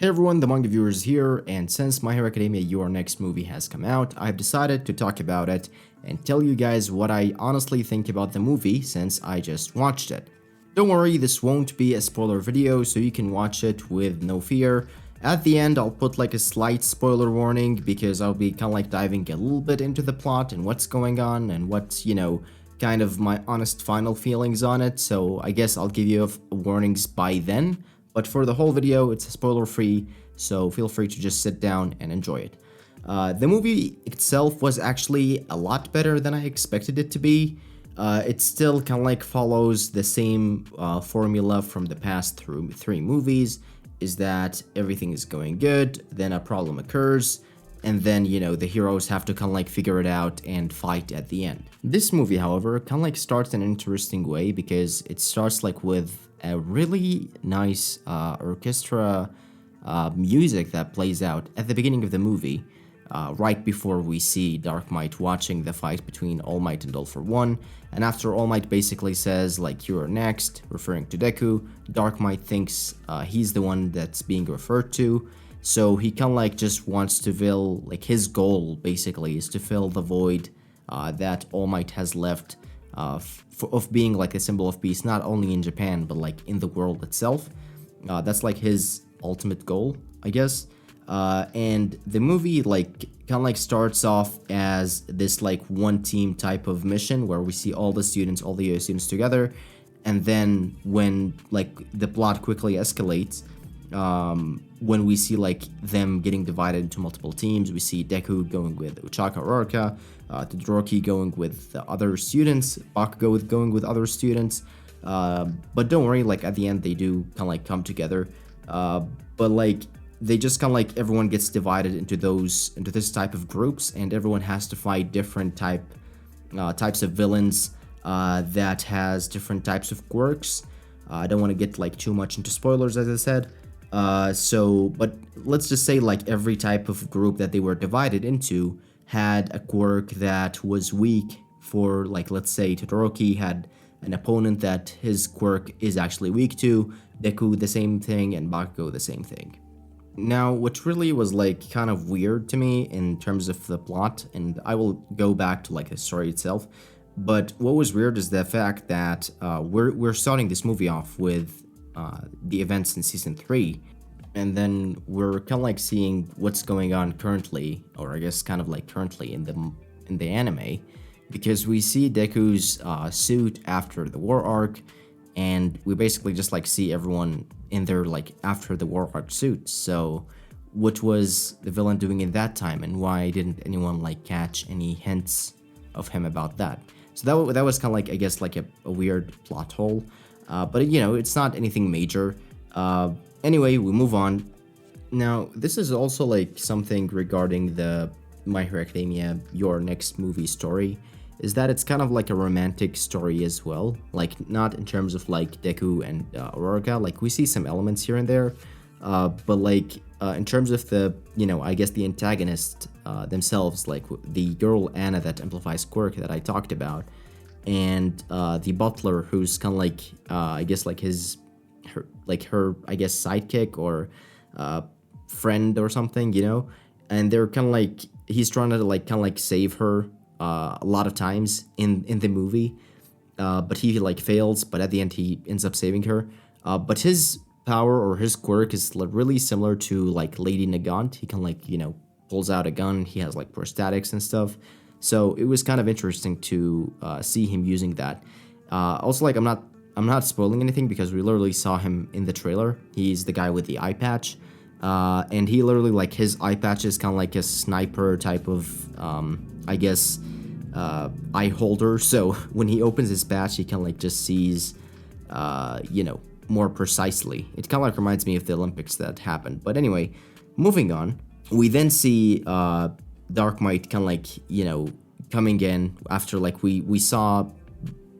Hey everyone, the manga viewers here, and since My Hero Academia Your Next Movie has come out, I've decided to talk about it and tell you guys what I honestly think about the movie since I just watched it. Don't worry, this won't be a spoiler video, so you can watch it with no fear. At the end, I'll put like a slight spoiler warning because I'll be kind of like diving a little bit into the plot and what's going on and what's, kind of my honest final feelings on it, so I guess I'll give you warnings by then. But for the whole video, it's spoiler free, so feel free to just sit down and enjoy it. The movie itself was actually a lot better than I expected it to be. It still kind of like follows the same formula from the past three movies, is that everything is going good, then a problem occurs, and then, the heroes have to kind of like figure it out and fight at the end. This movie, however, kind of like starts in an interesting way because it starts like with a really nice orchestra music that plays out at the beginning of the movie, right before we see Dark Might watching the fight between All Might and All for One. And after All Might basically says, like, "You're next," referring to Deku, Dark Might thinks he's the one that's being referred to. So he kind of like just wants to fill, like, his goal basically is to fill the void that All Might has left of being like a symbol of peace, not only in Japan, but like in the world itself. That's like his ultimate goal, I guess. And the movie like kind of like starts off as this like one team type of mission where we see all the students together. And then when like the plot quickly escalates, when we see like them getting divided into multiple teams, we see Deku going with Uchaka Oroka, Todoroki going with the other students, Bakugo going with other students. But don't worry, like at the end they do kind of like come together. But like they just kind of like everyone gets divided into this type of groups, and everyone has to fight different types of villains that has different types of quirks. I don't want to get like too much into spoilers, as I said. But let's just say like every type of group that they were divided into had a quirk that was weak for, like, let's say Todoroki had an opponent that his quirk is actually weak to, Deku the same thing, and Bakugo the same thing. Now, what really was like kind of weird to me in terms of the plot, and I will go back to like the story itself, but what was weird is the fact that we're starting this movie off with the events in season 3, and then we're kind of like seeing what's going on currently, or I guess kind of like currently in the anime, because we see Deku's suit after the war arc, and we basically just like see everyone in their like after the war arc suits. So what was the villain doing in that time, and why didn't anyone like catch any hints of him about that? So that was kind of like, I guess, like a weird plot hole. But it's not anything major. Anyway, we move on. Now, this is also like something regarding the My Hero Academia Your Next Movie story, is that it's kind of like a romantic story as well. Like, not in terms of like Deku and Oroka, like we see some elements here and there, but like in terms of the, I guess the antagonists themselves, like the girl Anna that amplifies quirk that I talked about, and the butler who's kind of like I guess like her I guess sidekick or friend or something, and they're kind of like he's trying to like kind of like save her a lot of times in the movie, but he like fails, but at the end he ends up saving her. But his power or his quirk is really similar to like Lady Nagant. He can like pulls out a gun, he has like prosthetics and stuff. So it was kind of interesting to see him using that. Also, like, I'm not spoiling anything because we literally saw him in the trailer. He's the guy with the eye patch, and he literally, like, his eye patch is kind of like a sniper type of, I guess, eye holder. So when he opens his patch, he kind of like just sees, more precisely. It kind of like reminds me of the Olympics that happened. But anyway, moving on, we then see Dark Might kind of like, coming in after like we saw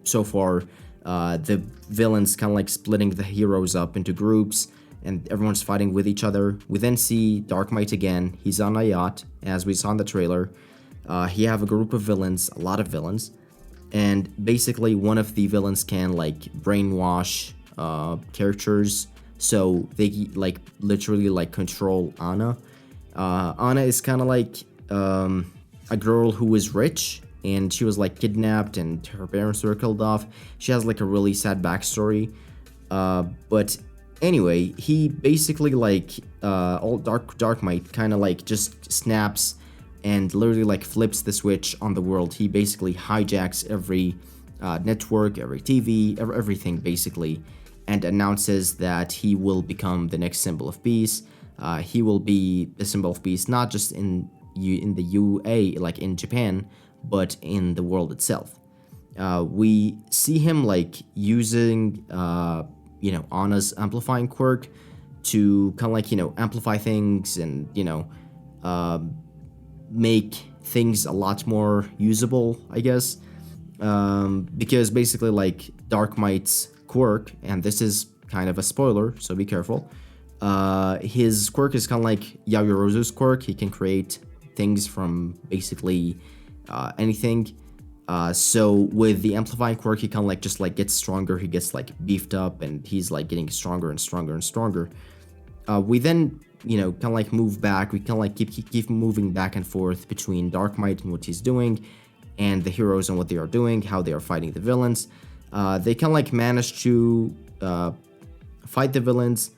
so far the villains kind of like splitting the heroes up into groups and everyone's fighting with each other. We then see Dark Might again. He's on a yacht, as we saw in the trailer. He have a group of villains, a lot of villains, and basically one of the villains can like brainwash characters so they like literally like control Anna. Anna is kind of like a girl who is rich, and she was like kidnapped and her parents were killed off. She has like a really sad backstory. But anyway, he basically like all Dark Might kind of like just snaps and literally like flips the switch on the world. He basically hijacks every network, every TV, everything basically, and announces that he will become the next symbol of peace. He will be the symbol of peace, not just in the UA, like in Japan, but in the world itself. We see him like using, Anna's amplifying quirk to kind of like, amplify things and, make things a lot more usable, I guess. Because basically, like, Dark Might's quirk, and this is kind of a spoiler, so be careful. His quirk is kind of like Yaoyorozu's quirk. He can create things from basically anything. So with the amplifying quirk, he kind of like just like gets stronger. He gets like beefed up, and he's like getting stronger and stronger and stronger. We then, kind of like move back. We kind of like keep moving back and forth between Dark Might and what he's doing, and the heroes and what they are doing, how they are fighting the villains. They kind of like manage to fight the villains.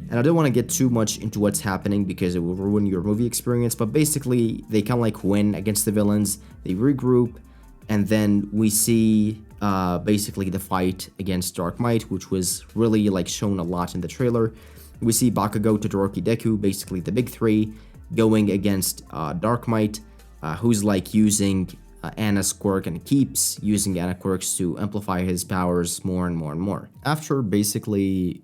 And I don't want to get too much into what's happening because it will ruin your movie experience, but basically they kind of like win against the villains, they regroup, and then we see basically the fight against Dark Might, which was really like shown a lot in the trailer. We see Bakugo, Todoroki, Deku, basically the big three, going against Dark Might, who's like using Anna's quirk and keeps using Anna quirks to amplify his powers more and more and more. After basically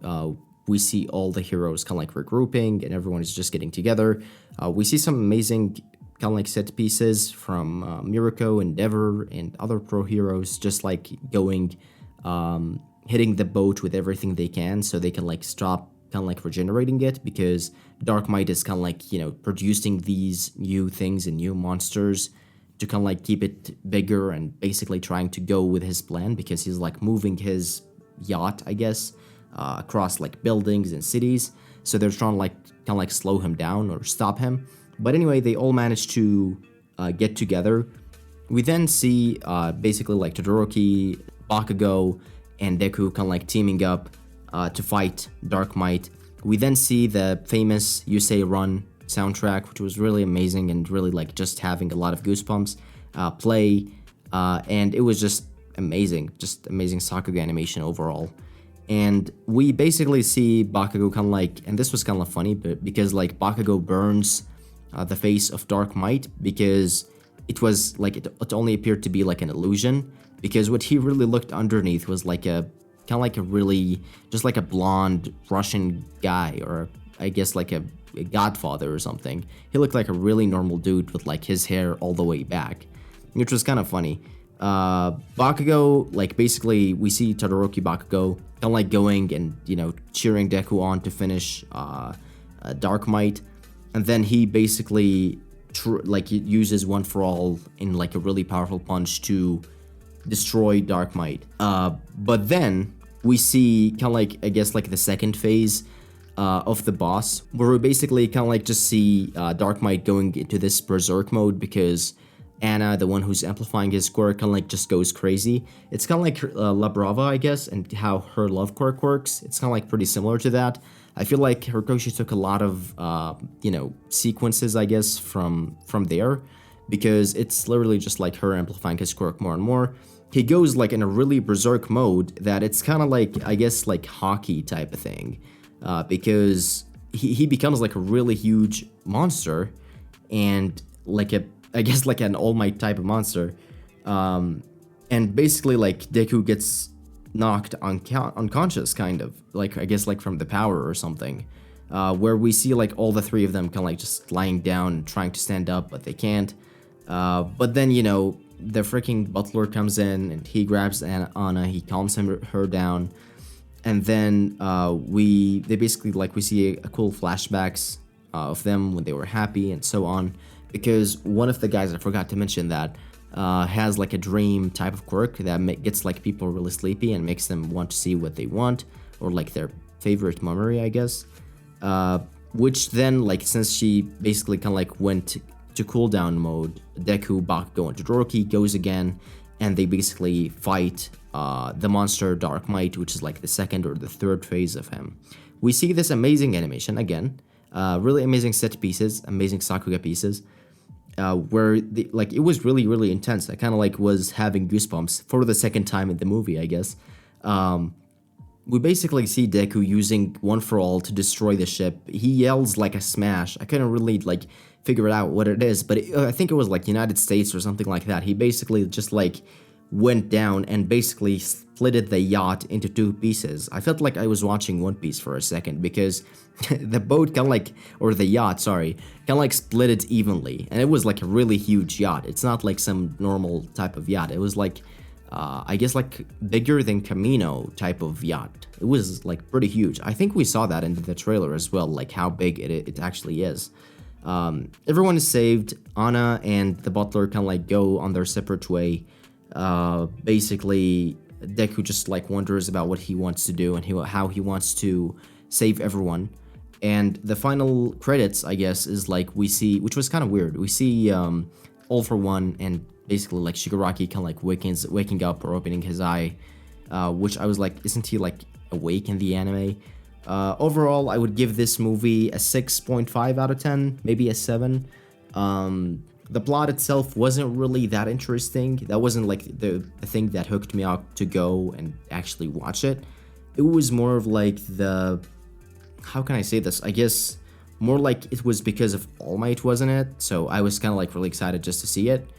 we see all the heroes kind of like regrouping and everyone is just getting together. We see some amazing kind of like set pieces from Mirako, Endeavor, and other pro heroes just like going, hitting the boat with everything they can so they can like stop kind of like regenerating it, because Dark Might is kind of like, producing these new things and new monsters to kind of like keep it bigger and basically trying to go with his plan, because he's like moving his yacht, I guess, across like buildings and cities, so they're trying to like kind of like slow him down or stop him. But anyway, they all manage to get together. We then see basically like Todoroki, Bakugo, and Deku kind of like teaming up to fight Dark Might. We then see the famous You Say Run soundtrack, which was really amazing and really like just having a lot of goosebumps play, and it was just amazing Sakuga animation overall. And we basically see Bakugo kind of like, and this was kind of funny, but because like Bakugo burns the face of Dark Might, because it was like it only appeared to be like an illusion, because what he really looked underneath was like a kind of like a really just like a blonde Russian guy, or I guess like a godfather or something. He looked like a really normal dude with like his hair all the way back, which was kind of funny. Bakugo, like basically we see Todoroki Bakugo kind of like going and, cheering Deku on to finish Dark Might, and then he basically uses One for All in like a really powerful punch to destroy Dark Might. But then we see kind of like, I guess like the second phase of the boss, where we basically kind of like just see Dark Might going into this Berserk mode, because Anna, the one who's amplifying his quirk, kind of like just goes crazy. It's kind of like La Brava, I guess, and how her love quirk works. It's kind of like pretty similar to that. I feel like Horikoshi took a lot of, sequences, I guess, from there, because it's literally just like her amplifying his quirk more and more. He goes like in a really Berserk mode that it's kind of like, I guess, like hockey type of thing, because he becomes like a really huge monster, and like I guess like an All Might type of monster, and basically like Deku gets knocked unconscious, kind of like, I guess like from the power or something, where we see like all the three of them kind of like just lying down and trying to stand up, but they can't. But then the freaking butler comes in and he grabs Anna, he calms her down, and then they basically like we see a cool flashbacks of them when they were happy and so on. Because one of the guys, I forgot to mention that, has like a dream type of quirk that gets like people really sleepy and makes them want to see what they want, or like their favorite memory, I guess. Which then, like, since she basically kind of like went to cooldown mode, Deku, Bakugo, and Todoroki goes again, and they basically fight the monster Dark Might, which is like the second or the third phase of him. We see this amazing animation again, really amazing set pieces, amazing Sakuga pieces, where like it was really intense. I kind of like was having goosebumps for the second time in the movie, I guess. We basically see Deku using One for All to destroy the ship. He yells like a smash. I couldn't really like figure it out what it is, but I think it was like United States or something like that. He basically just like went down and basically splitted the yacht into two pieces. I felt like I was watching One Piece for a second because the boat kind of like, or the yacht, sorry, kind of like split it evenly. And it was like a really huge yacht. It's not like some normal type of yacht. It was like, I guess like bigger than Camino type of yacht. It was like pretty huge. I think we saw that in the trailer as well, like how big it actually is. Everyone is saved. Anna and the butler kind of like go on their separate way. Basically, Deku just like wonders about what he wants to do and how he wants to save everyone. And the final credits, I guess, is like we see, which was kind of weird. We see All for One and basically like Shigaraki kind of like waking up or opening his eye, which I was like, isn't he like awake in the anime? Overall, I would give this movie a 6.5 out of 10, maybe a 7. The plot itself wasn't really that interesting. That wasn't like the thing that hooked me up to go and actually watch it. It was more of like how can I say this? I guess more like it was because of All Might, wasn't it? So I was kind of like really excited just to see it.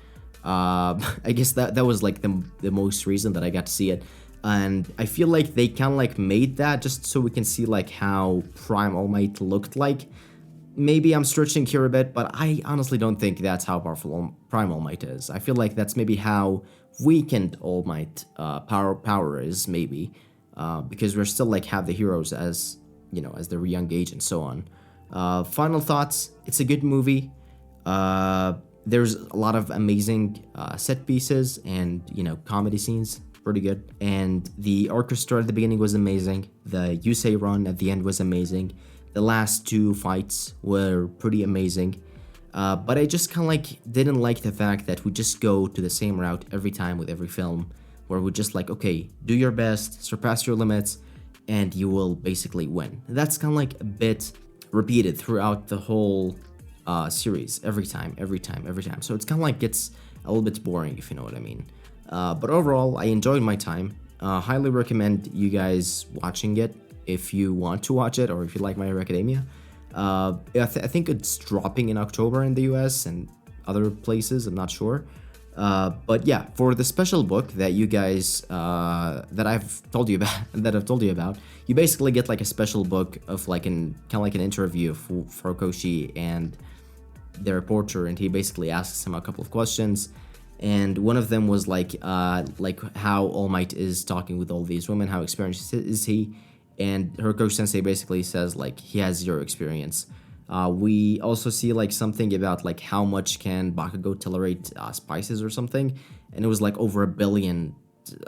I guess that was like the most reason that I got to see it. And I feel like they kind of like made that just so we can see like how Prime All Might looked like. Maybe I'm stretching here a bit, but I honestly don't think that's how powerful Prime All Might is. I feel like that's maybe how weakened All Might power is, maybe, because we're still like have the heroes as, you know, as their young age and so on. Final thoughts: it's a good movie. There's a lot of amazing set pieces and, you know, comedy scenes. Pretty good. And the orchestra at the beginning was amazing. The Yusei run at the end was amazing. The last two fights were pretty amazing. But I just kind of like didn't like the fact that we just go to the same route every time with every film, where we just like, okay, do your best, surpass your limits, and you will basically win. That's kind of like a bit repeated throughout the whole series, every time. So it's kind of like gets a little bit boring, if you know what I mean. But overall, I enjoyed my time. Highly recommend you guys watching it if you want to watch it, or if you like My Hero Academia. I think it's dropping in October in the US and other places, I'm not sure. But yeah, for the special book that you guys that I've told you about, you basically get like a special book of like kind of like an interview of Furukoshi and the reporter, and he basically asks him a couple of questions. And one of them was like how All Might is talking with all these women, how experienced is he? And Horikoshi Sensei basically says like he has 0 experience. We also see like something about like how much can Bakugo tolerate spices or something, and it was like over 1 billion,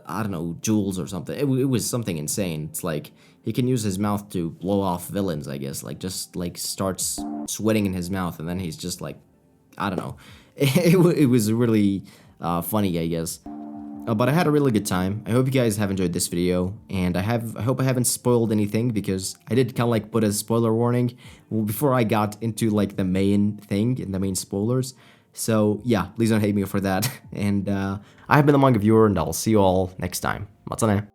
I don't know, joules or something. It was something insane. It's like he can use his mouth to blow off villains, I guess. Like just like starts sweating in his mouth, and then he's just like, I don't know. It was really funny, I guess. But I had a really good time. I hope you guys have enjoyed this video, and I hope I haven't spoiled anything, because I did kind of like put a spoiler warning before I got into like the main thing and the main spoilers. So yeah, please don't hate me for that. And I have been the Manga Viewer, and I'll see you all next time. Matsune.